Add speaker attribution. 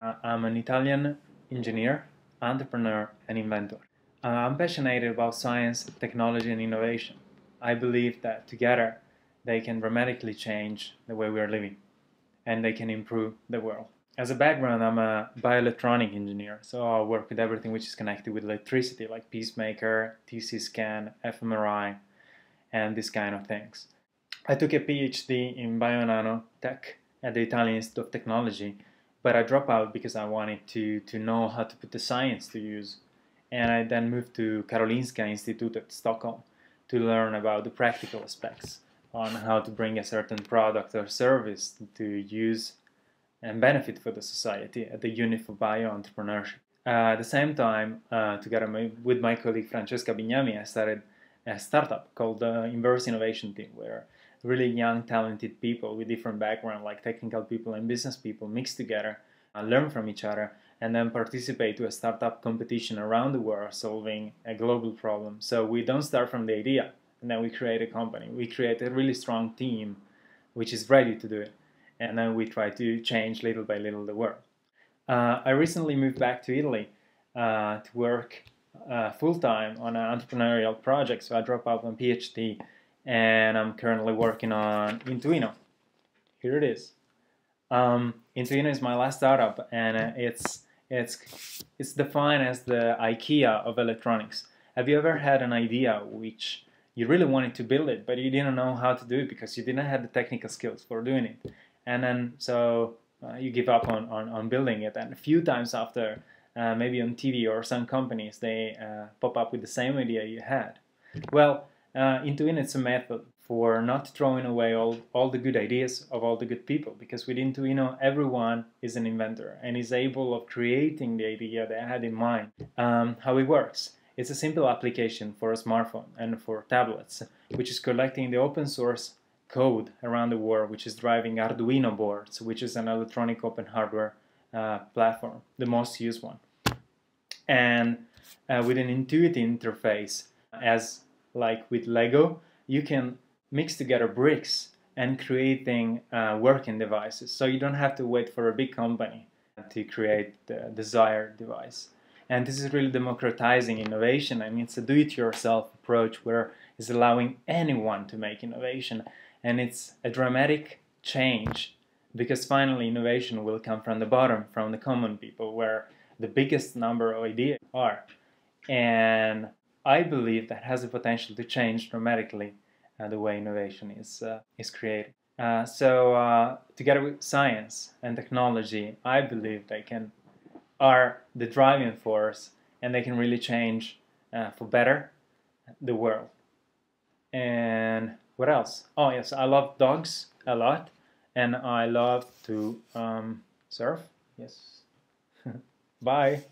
Speaker 1: I'm an Italian engineer, entrepreneur, and inventor. I'm passionate about science, technology, and innovation. I believe that together they can dramatically change the way we are living and they can improve the world. As a background, I'm a bioelectronic engineer, so I work with everything which is connected with electricity, like pacemaker, TC scan, fMRI, and these kind of things. I took a PhD in bio-nanotech at the Italian Institute of Technology, but I dropped out because I wanted to know how to put the science to use. And I then moved to Karolinska Institute at Stockholm to learn about the practical aspects on how to bring a certain product or service to use and benefit for the society at the Unit for Bio-Entrepreneurship. At the same time, together with my colleague Francesca Bignami, I started a startup called the Inverse Innovation Team, where really young, talented people with different backgrounds, like technical people and business people, mix together, learn from each other, and then participate to a startup competition around the world, solving a global problem. So we don't start from the idea, and then we create a company. We create a really strong team, which is ready to do it, and then we try to change little by little the world. I recently moved back to Italy to work full-time on an entrepreneurial project, so I dropped out my PhD, and I'm currently working on Intuino. Here it is. Intuino is my last startup, and it's defined as the IKEA of electronics. Have you ever had an idea which you really wanted to build it, but you didn't know how to do it because you didn't have the technical skills for doing it? And then so you give up on building it, and a few times after, maybe on TV or some companies, they pop up with the same idea you had. Well, Intuino, it's a method for not throwing away all the good ideas of all the good people, because with Intuino, everyone is an inventor and is able of creating the idea they had in mind. How it works. It's a simple application for a smartphone and for tablets, which is collecting the open source code around the world, which is driving Arduino boards, which is an electronic open hardware platform, the most used one. And with an intuitive interface, as like with Lego, you can mix together bricks and creating working devices. So you don't have to wait for a big company to create the desired device. And this is really democratizing innovation. I mean, it's a do-it-yourself approach where it's allowing anyone to make innovation. And it's a dramatic change, because finally innovation will come from the bottom, from the common people, where the biggest number of ideas are. And I believe that has the potential to change dramatically the way innovation is created. Together with science and technology, I believe they are the driving force, and they can really change for better the world. And what else? Oh yes, I love dogs a lot, and I love to surf. Yes. Bye.